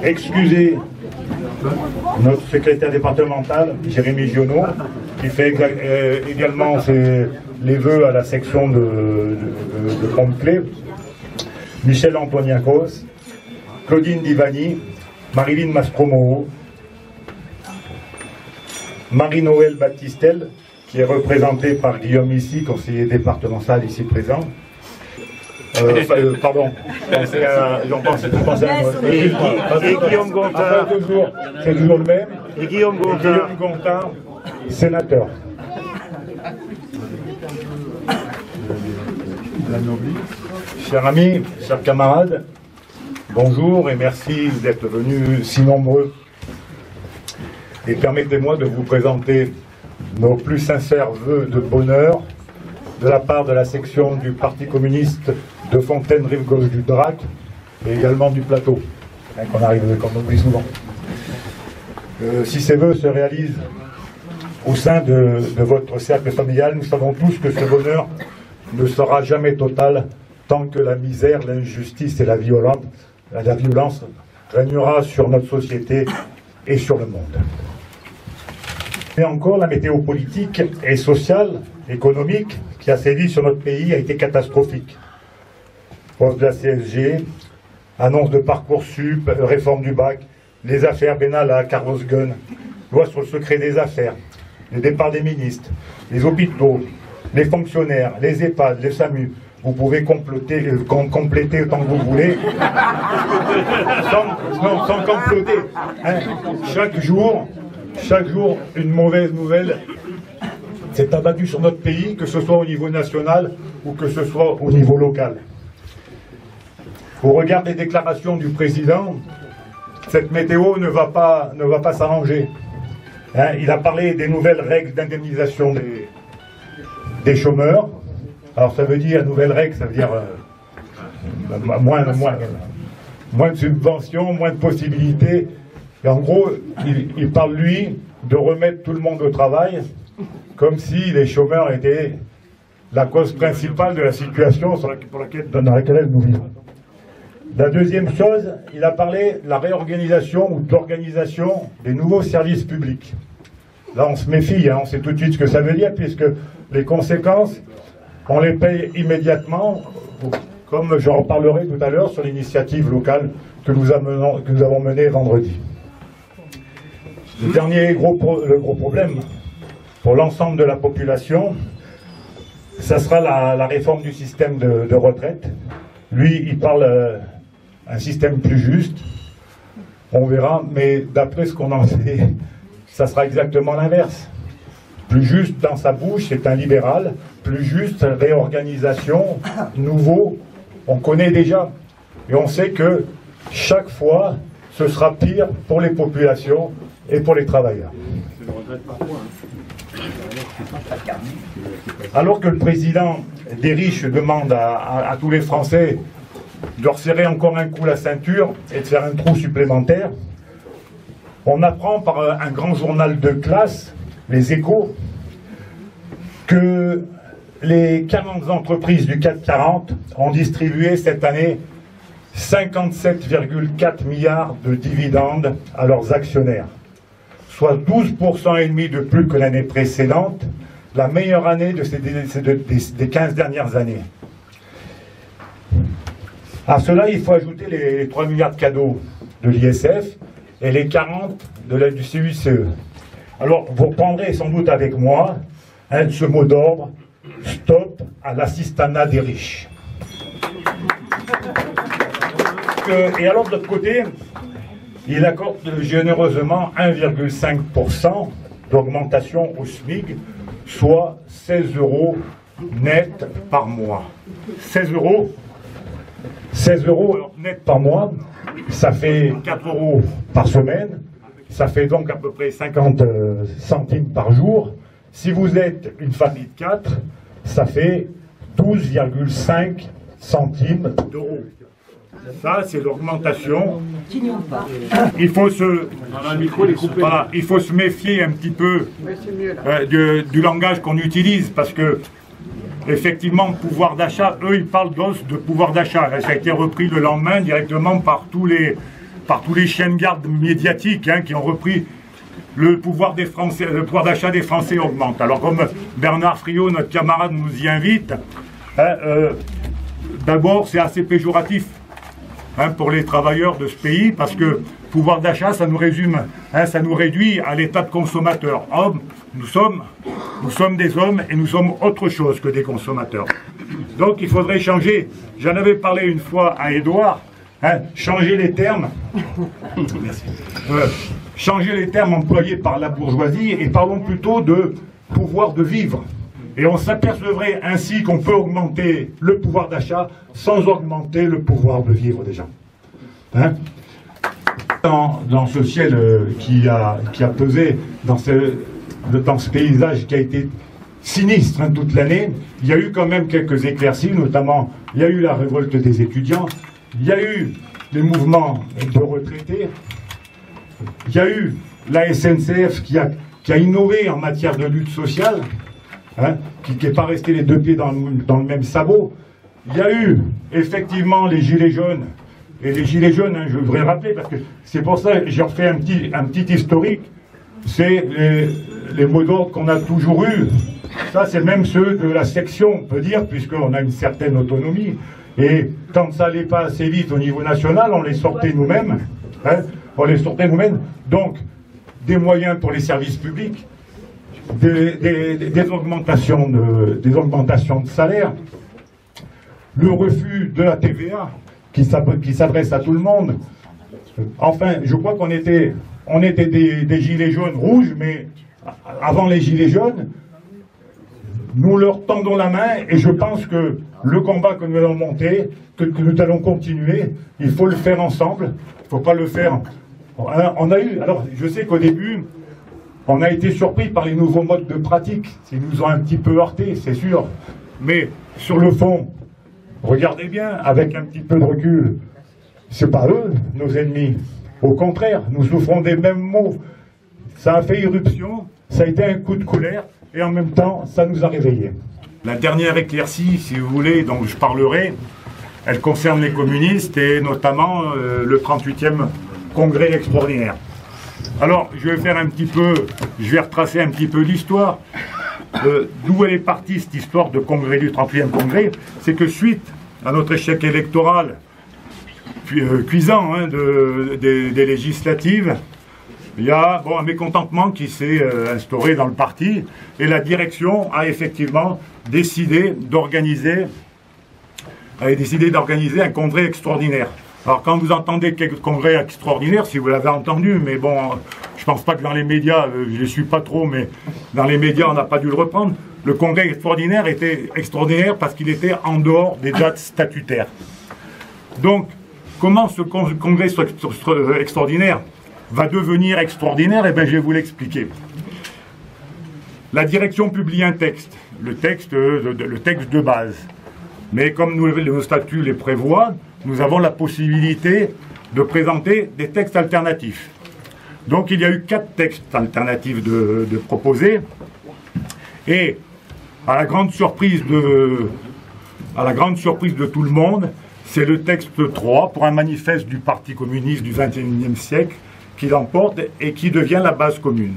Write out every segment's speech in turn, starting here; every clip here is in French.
excuser notre secrétaire départemental, Jérémy Giono, qui fait également les vœux à la section de Pont-de-Clé, Michel Antoniakos, Claudine Divani, Marilyn Mastromoo, Marie-Noël Baptistel, qui est représentée par Guillaume ici, conseiller départemental ici présent. Pardon, et Guillaume Gontard, c'est toujours le même. Et Guillaume Gontard, sénateur. Chers amis, chers camarades, bonjour et merci d'être venus si nombreux. Et permettez-moi de vous présenter nos plus sincères vœux de bonheur de la part de la section du Parti communiste de Fontaine, rive gauche du Drac, et également du plateau, qu'on oublie souvent. Si ces vœux se réalisent au sein de votre cercle familial, nous savons tous que ce bonheur ne sera jamais total tant que la misère, l'injustice et la violence régnera sur notre société et sur le monde. Et encore, la météo politique et sociale, économique, qui a sévi sur notre pays a été catastrophique. Hausse de la CSG, annonce de Parcoursup, réforme du bac, les affaires Benalla, Carlos Ghosn, loi sur le secret des affaires, les départs des ministres, les hôpitaux, les fonctionnaires, les EHPAD, les SAMU. Vous pouvez compléter autant que vous voulez, sans comploter. Hein. Chaque jour, une mauvaise nouvelle s'est abattue sur notre pays, que ce soit au niveau national ou que ce soit au niveau local. Au regard des déclarations du président, cette météo ne va pas s'arranger. Hein, il a parlé des nouvelles règles d'indemnisation des chômeurs. Alors ça veut dire, nouvelles règles, ça veut dire moins de subventions, moins de possibilités. Et en gros, il parle, lui, de remettre tout le monde au travail, comme si les chômeurs étaient la cause principale de la situation dans laquelle nous vivons. La deuxième chose, il a parlé de la réorganisation ou d'organisation des nouveaux services publics. Là, on se méfie, hein, on sait tout de suite ce que ça veut dire, puisque les conséquences, on les paye immédiatement, comme j'en reparlerai tout à l'heure sur l'initiative locale que nous avons menée vendredi. Le gros problème pour l'ensemble de la population, ça sera la réforme du système de retraite. Lui, il parle un système plus juste, on verra, mais d'après ce qu'on en sait, ça sera exactement l'inverse. Plus juste dans sa bouche, c'est un libéral. Plus juste, réorganisation, nouveau, on connaît déjà. Et on sait que chaque fois, ce sera pire pour les populations et pour les travailleurs. Alors que le président des riches demande à tous les Français de resserrer encore un coup la ceinture et de faire un trou supplémentaire, on apprend par un grand journal de classe, Les Échos, que les 40 entreprises du CAC 40 ont distribué cette année 57,4 milliards de dividendes à leurs actionnaires, soit 12,5% de plus que l'année précédente, la meilleure année des 15 dernières années. À cela, il faut ajouter les 3 milliards de cadeaux de l'ISF et les 40 du CICE. Alors, vous reprendrez sans doute avec moi ce mot d'ordre: stop à l'assistanat des riches. Et alors, de l'autre côté, il accorde généreusement 1,5% d'augmentation au SMIC, soit 16 € net par mois. 16 € net par mois, ça fait 4 € par semaine, ça fait donc à peu près 50 centimes par jour. Si vous êtes une famille de 4, ça fait 12,5 centimes d'euros. Ça, c'est l'augmentation. Il faut se méfier un petit peu du langage qu'on utilise, parce que effectivement, pouvoir d'achat, eux, ils parlent de pouvoir d'achat. Ça a été repris le lendemain directement par tous les par tous les chiens de garde médiatiques qui ont repris le pouvoir des Français, le pouvoir d'achat des Français augmente. Alors comme Bernard Friot, notre camarade, nous y invite, d'abord c'est assez péjoratif pour les travailleurs de ce pays, parce que pouvoir d'achat, ça nous résume, ça nous réduit à l'état de consommateur. Hommes, nous sommes des hommes et nous sommes autre chose que des consommateurs. Donc il faudrait changer. J'en avais parlé une fois à Édouard, changer les termes. Merci. Changer les termes employés par la bourgeoisie et parlons plutôt de pouvoir de vivre. Et on s'apercevrait ainsi qu'on peut augmenter le pouvoir d'achat sans augmenter le pouvoir de vivre des gens. Dans ce ciel qui a pesé, dans ce paysage qui a été sinistre toute l'année, il y a eu quand même quelques éclaircies, notamment il y a eu la révolte des étudiants, il y a eu les mouvements de retraités, il y a eu la SNCF qui a innové en matière de lutte sociale, qui n'est pas resté les deux pieds dans le même sabot. Il y a eu effectivement les gilets jaunes. Et les gilets jaunes, je voudrais rappeler, parce que c'est pour ça que j'ai refait un petit historique, c'est les mots d'ordre qu'on a toujours eus. Ça, c'est même ceux de la section, on peut dire, puisqu'on a une certaine autonomie. Et quand ça n'allait pas assez vite au niveau national, on les sortait nous-mêmes. Donc, des moyens pour les services publics, des augmentations de salaire, le refus de la TVA qui s'adresse à tout le monde. Enfin, je crois qu'on était des gilets jaunes rouges, mais avant les gilets jaunes, nous leur tendons la main et je pense que le combat que nous allons monter, que nous allons continuer, il faut le faire ensemble, il ne faut pas le faire. Alors, je sais qu'au début, on a été surpris par les nouveaux modes de pratique. Ils nous ont un petit peu heurtés, c'est sûr. Mais sur le fond, regardez bien, avec un petit peu de recul, c'est pas eux, nos ennemis. Au contraire, nous souffrons des mêmes maux. Ça a fait irruption, ça a été un coup de colère, et en même temps, ça nous a réveillés. La dernière éclaircie, si vous voulez, dont je parlerai, elle concerne les communistes, et notamment le 38e congrès extraordinaire. Alors, je vais retracer un petit peu l'histoire. D'où elle est partie, cette histoire de congrès du 38e congrès, c'est que suite à notre échec électoral cuisant des législatives, il y a un mécontentement qui s'est instauré dans le parti, et la direction a effectivement décidé d'organiser un congrès extraordinaire. Alors quand vous entendez quelques congrès extraordinaires, si vous l'avez entendu, mais bon, je pense pas que dans les médias, je ne les suis pas trop, mais dans les médias on n'a pas dû le reprendre, le congrès extraordinaire était extraordinaire parce qu'il était en dehors des dates statutaires. Donc, comment ce congrès extraordinaire va devenir extraordinaire? Eh bien, je vais vous l'expliquer. La direction publie un texte, le texte de base. Mais comme nos statuts les prévoient, nous avons la possibilité de présenter des textes alternatifs. Donc il y a eu 4 textes alternatifs de proposer. Et à la grande surprise de tout le monde, c'est le texte 3 pour un manifeste du Parti communiste du XXIe siècle qui l'emporte et qui devient la base commune.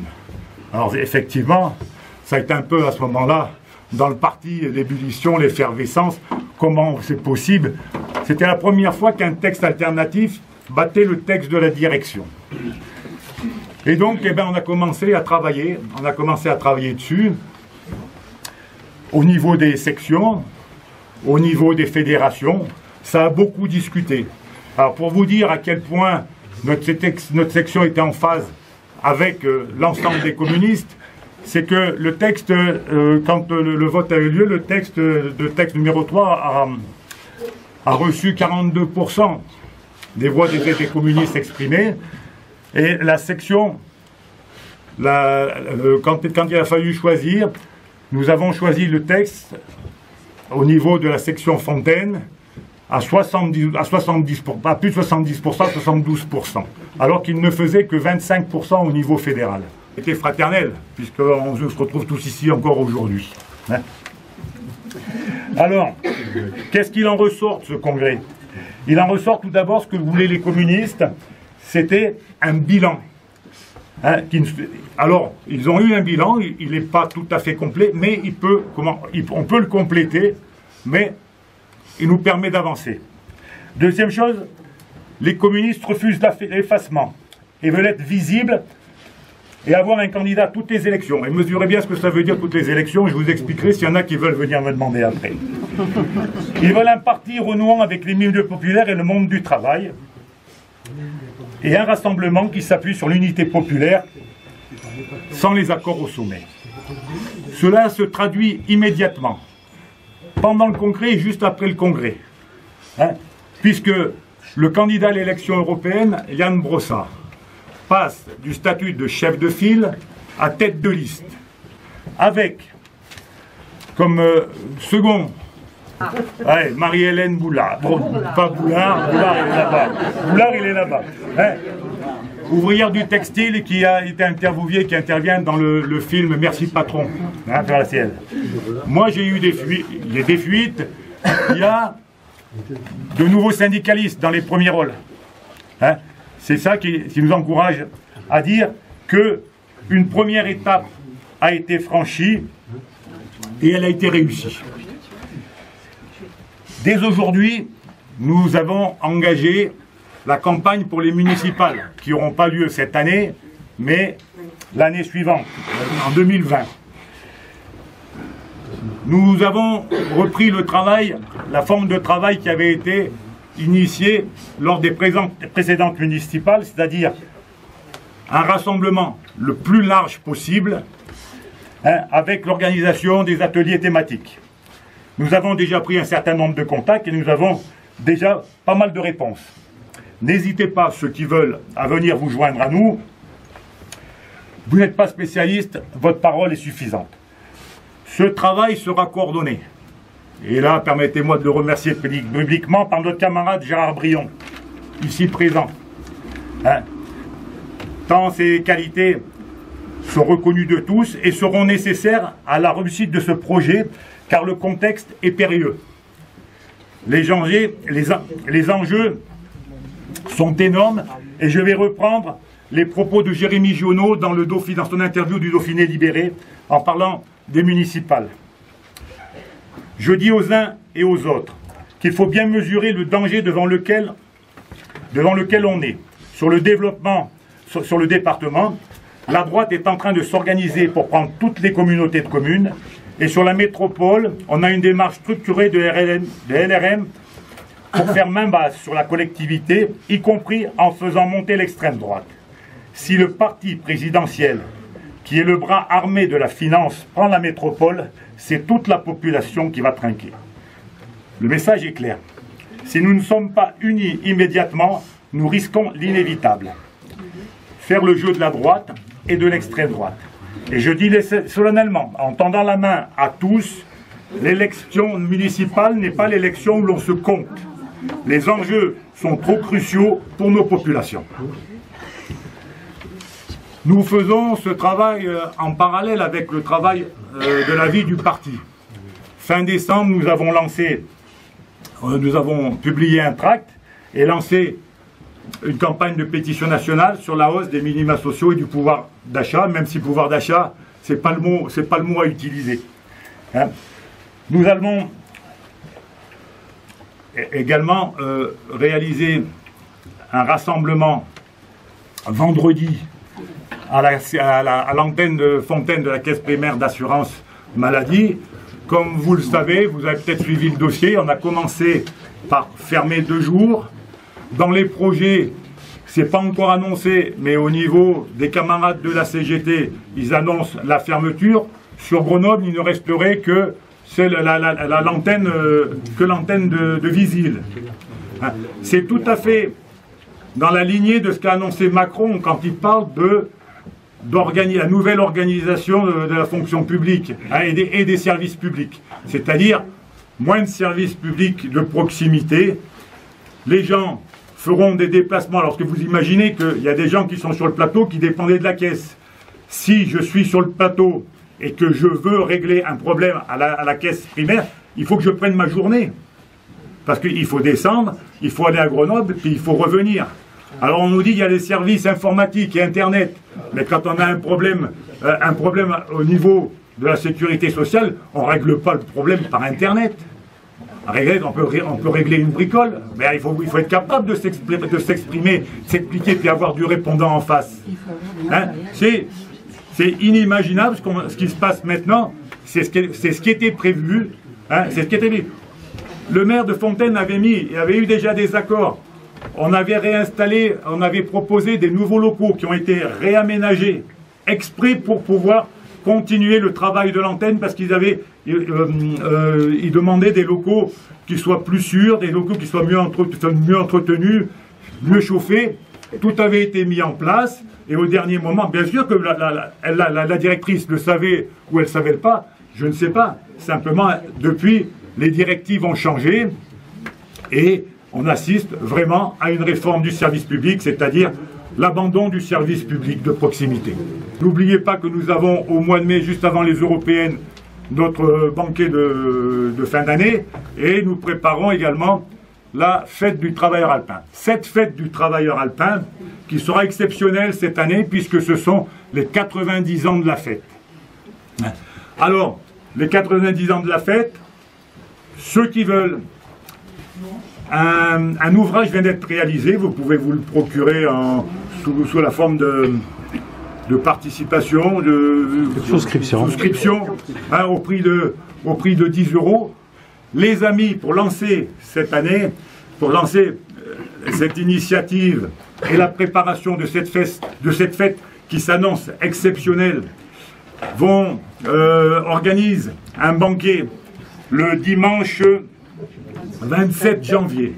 Alors effectivement, ça a été un peu à ce moment-là, dans le parti, l'ébullition, l'effervescence. Comment c'est possible? C'était la première fois qu'un texte alternatif battait le texte de la direction. Et donc, on a commencé à travailler dessus, au niveau des sections, au niveau des fédérations. Ça a beaucoup discuté. Alors, pour vous dire à quel point notre section était en phase avec l'ensemble des communistes, c'est que le texte, quand le vote a eu lieu, le texte numéro 3 a reçu 42% des voix des communistes exprimées. Et la section, quand il a fallu choisir, nous avons choisi le texte au niveau de la section Fontaine à plus de 70%, 72%, alors qu'il ne faisait que 25% au niveau fédéral. C'était fraternel, puisqu'on se retrouve tous ici encore aujourd'hui. Alors, qu'est-ce qu'il en ressort de ce congrès? Il en ressort tout d'abord ce que voulaient les communistes, c'était un bilan. Hein, alors, ils ont eu un bilan, il n'est pas tout à fait complet, mais on peut le compléter, mais il nous permet d'avancer. Deuxième chose, les communistes refusent l'effacement et veulent être visibles et avoir un candidat à toutes les élections. Et mesurez bien ce que ça veut dire toutes les élections, je vous expliquerai s'il y en a qui veulent venir me demander après. Ils veulent un parti renouant avec les milieux populaires et le monde du travail, et un rassemblement qui s'appuie sur l'unité populaire sans les accords au sommet. Cela se traduit immédiatement, pendant le congrès et juste après le congrès, hein, puisque le candidat à l'élection européenne, Yann Brossard, passe du statut de chef de file à tête de liste, avec comme second ouais, Marie-Hélène Boulard. Bon, pas Boulard, Boulard il est là-bas. Boulard il est là-bas. Hein, ouvrière du textile qui a été interviewée, qui intervient dans le film Merci Patron. Hein, moi j'ai eu des fuites, il y a de nouveaux syndicalistes dans les premiers rôles. Hein, c'est ça qui nous encourage à dire qu'une première étape a été franchie et elle a été réussie. Dès aujourd'hui, nous avons engagé la campagne pour les municipales, qui n'auront pas lieu cette année, mais l'année suivante, en 2020. Nous avons repris le travail, la forme de travail qui avait été initiée lors des précédentes municipales, c'est-à-dire un rassemblement le plus large possible, hein, avec l'organisation des ateliers thématiques. Nous avons déjà pris un certain nombre de contacts et nous avons déjà pas mal de réponses. N'hésitez pas, ceux qui veulent, à venir vous joindre à nous. Vous n'êtes pas spécialiste, votre parole est suffisante. Ce travail sera coordonné. Et là, permettez-moi de le remercier publiquement par notre camarade Gérard Brion, ici présent. Hein, tant ces qualités sont reconnues de tous et seront nécessaires à la réussite de ce projet, car le contexte est périlleux. Les enjeux sont énormes, et je vais reprendre les propos de Jérémy Giono dans son interview du Dauphiné libéré, en parlant des municipales. Je dis aux uns et aux autres qu'il faut bien mesurer le danger devant lequel on est. Sur le développement, sur le département, la droite est en train de s'organiser pour prendre toutes les communautés de communes. Et sur la métropole, on a une démarche structurée de LRM pour faire main basse sur la collectivité, y compris en faisant monter l'extrême droite. Si le parti présidentiel, qui est le bras armé de la finance, prend la métropole, c'est toute la population qui va trinquer. Le message est clair. Si nous ne sommes pas unis immédiatement, nous risquons l'inévitable. Faire le jeu de la droite et de l'extrême droite. Et je dis solennellement, en tendant la main à tous, l'élection municipale n'est pas l'élection où l'on se compte. Les enjeux sont trop cruciaux pour nos populations. Nous faisons ce travail en parallèle avec le travail de la vie du parti. Fin décembre, nous avons publié un tract et lancé une campagne de pétition nationale sur la hausse des minima sociaux et du pouvoir d'achat, même si pouvoir d'achat, c'est pas le mot à utiliser. Hein. Nous allons également réaliser un rassemblement vendredi à l'antenne de Fontaine de la Caisse primaire d'assurance maladie. Comme vous le savez, vous avez peut-être suivi le dossier, on a commencé par fermer 2 jours. Dans les projets, ce n'est pas encore annoncé, mais au niveau des camarades de la CGT, ils annoncent la fermeture. Sur Grenoble, il ne resterait que l'antenne de Visil. C'est tout à fait dans la lignée de ce qu'a annoncé Macron quand il parle de la nouvelle organisation de la fonction publique, hein, et des services publics. C'est-à-dire moins de services publics de proximité. Les gens feront des déplacements. Alors que vous imaginez qu'il y a des gens qui sont sur le plateau qui dépendaient de la caisse. Si je suis sur le plateau et que je veux régler un problème à la caisse primaire, il faut que je prenne ma journée. Parce qu'il faut descendre, il faut aller à Grenoble, puis il faut revenir. Alors on nous dit qu'il y a les services informatiques et Internet, mais quand on a un problème au niveau de la sécurité sociale, on ne règle pas le problème par Internet. On peut régler une bricole, mais il faut être capable de s'exprimer, s'expliquer, puis avoir du répondant en face. Hein? C'est inimaginable ce qui se passe maintenant, c'est ce qui était prévu. Hein? C'est ce qui était prévu. Le maire de Fontaine avait eu déjà des accords. On avait réinstallé, on avait proposé des nouveaux locaux qui ont été réaménagés exprès pour pouvoir continuer le travail de l'antenne parce qu'ils demandaient des locaux qui soient plus sûrs, des locaux qui soient mieux entretenus, mieux chauffés. Tout avait été mis en place et au dernier moment, bien sûr que la directrice le savait ou elle ne savait pas, je ne sais pas. Simplement, depuis, les directives ont changé et on assiste vraiment à une réforme du service public, c'est-à-dire l'abandon du service public de proximité. N'oubliez pas que nous avons au mois de mai, juste avant les européennes, notre banquet de fin d'année et nous préparons également la fête du travailleur alpin. Cette fête du travailleur alpin qui sera exceptionnelle cette année puisque ce sont les 90 ans de la fête. Alors, les 90 ans de la fête, ceux qui veulent, un ouvrage vient d'être réalisé, vous pouvez vous le procurer sous la forme de participation, de souscription hein, au prix de 10 €. Les amis, pour lancer cette année, pour lancer cette initiative et la préparation de cette fête qui s'annonce exceptionnelle, organisent un banquet le dimanche 27 janvier.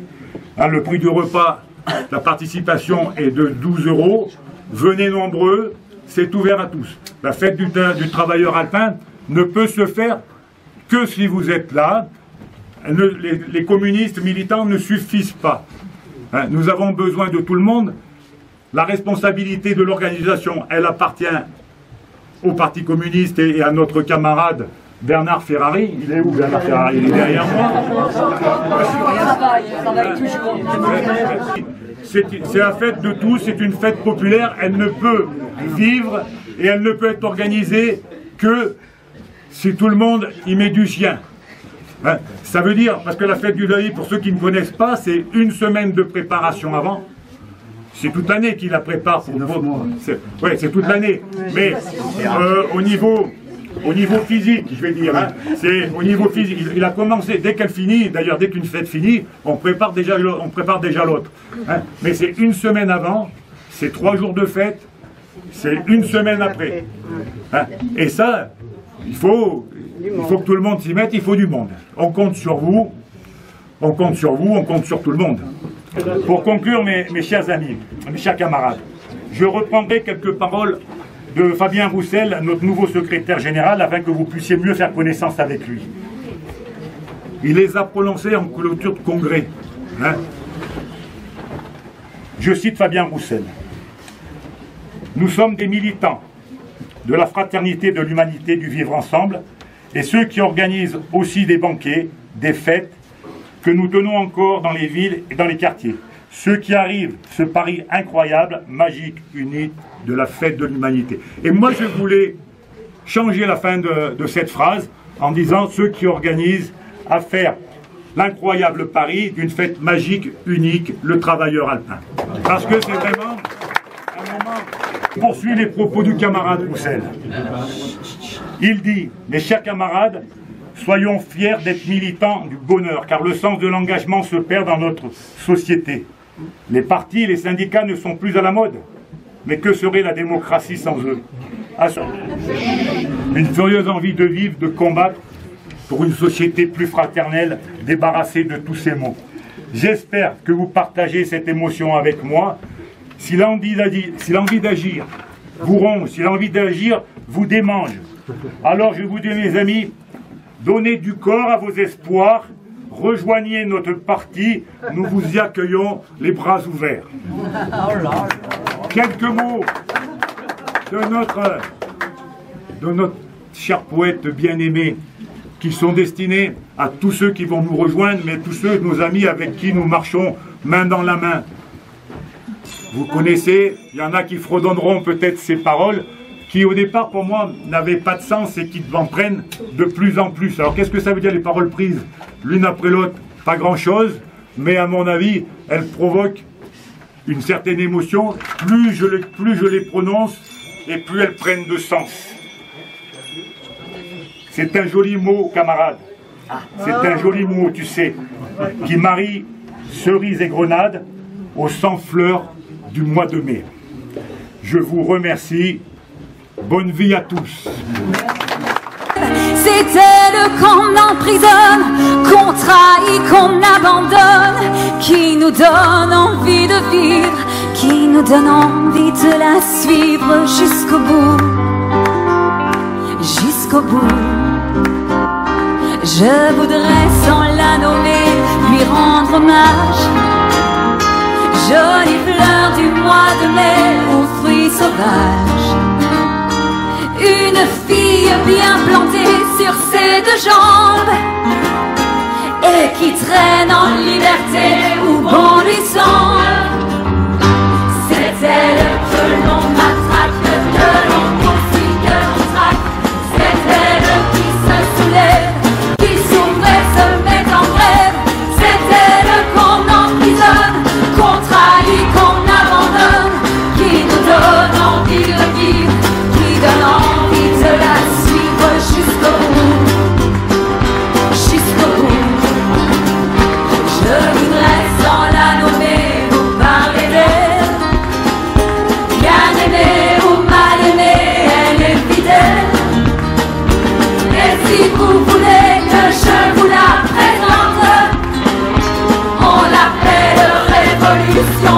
Hein, le prix du repas, la participation est de 12 €. Venez nombreux, c'est ouvert à tous. La fête du travailleur alpin ne peut se faire que si vous êtes là. Les communistes militants ne suffisent pas. Hein, nous avons besoin de tout le monde. La responsabilité de l'organisation, elle appartient au Parti communiste et à notre camarade Bernard Ferrari. Il est où Bernard Ferrari? Il est derrière moi. C'est la fête de tous, c'est une fête populaire, elle ne peut vivre et elle ne peut être organisée que si tout le monde y met du sien. Hein, ça veut dire, parce que la fête du deuil, pour ceux qui ne connaissent pas, c'est une semaine de préparation avant. C'est toute l'année qu'il la prépare. Oui, c'est toute l'année. Mais au niveau physique, je vais dire, hein, c'est au niveau physique. Il a commencé, dès qu'elle finit, d'ailleurs dès qu'une fête finit, on prépare déjà l'autre. Hein. Mais c'est une semaine avant, c'est 3 jours de fête, c'est une semaine après. Hein. Et ça, il faut que tout le monde s'y mette, il faut du monde. On compte sur vous, on compte sur tout le monde. Pour conclure, mes chers amis, mes chers camarades, je reprendrai quelques paroles de Fabien Roussel, notre nouveau secrétaire général, afin que vous puissiez mieux faire connaissance avec lui. Il les a prononcées en clôture de congrès. Hein. Je cite Fabien Roussel. « Nous sommes des militants de la fraternité, de l'humanité, du vivre ensemble, et ceux qui organisent aussi des banquets, des fêtes, que nous tenons encore dans les villes et dans les quartiers. Ceux qui arrivent, ce pari incroyable, magique, unique de la fête de l'humanité. » Et moi, je voulais changer la fin de cette phrase en disant ceux qui organisent à faire l'incroyable pari d'une fête magique, unique, le travailleur alpin. Parce que c'est vraiment un moment... Je poursuis les propos du camarade Roussel. Il dit, mes chers camarades, soyons fiers d'être militants du bonheur, car le sens de l'engagement se perd dans notre société. Les partis et les syndicats ne sont plus à la mode. Mais que serait la démocratie sans eux? Une furieuse envie de vivre, de combattre pour une société plus fraternelle, débarrassée de tous ces maux. J'espère que vous partagez cette émotion avec moi. Si l'envie d'agir vous ronge, si l'envie d'agir vous démange, alors je vous dis, mes amis, donnez du corps à vos espoirs, rejoignez notre parti, nous vous y accueillons les bras ouverts. Quelques mots de notre cher poète bien-aimé, qui sont destinés à tous ceux qui vont nous rejoindre, mais tous ceux, nos amis avec qui nous marchons main dans la main. Vous connaissez, il y en a qui fredonneront peut-être ces paroles, qui au départ pour moi n'avaient pas de sens et qui en prennent de plus en plus. Alors qu'est-ce que ça veut dire les paroles prises l'une après l'autre? Pas grand-chose, mais à mon avis, elles provoquent une certaine émotion. Plus je les prononce et plus elles prennent de sens. C'est un joli mot, camarade. C'est un joli mot, tu sais, qui marie cerise et grenade au sang fleur du mois de mai. Je vous remercie. Bonne vie à tous. C'est elle qu'on emprisonne, qu'on trahit, qu'on abandonne, qui nous donne envie de vivre, qui nous donne envie de la suivre jusqu'au bout, jusqu'au bout. Je voudrais sans la nommer lui rendre hommage. Jolie fleur du mois de mai aux fruits sauvages. Une fille bien plantée sur ses deux jambes et qui traîne en liberté où bon lui semble. C'est elle que l'on matraque, que l'on poursuit, que l'on traque. C'est elle qui se soulève, qui s'ouvre et se met en grève. C'est elle qu'on emprisonne, qu'on trahit, qu'on abandonne, qui nous donne envie de vivre, qui donne envie de la suivre jusqu'au bout, jusqu'au bout. Je voudrais sans la nommer vous parler d'elle. Bien aimée ou mal aimée, elle est fidèle. Et si vous voulez que je vous la présente, on l'appelle Révolution.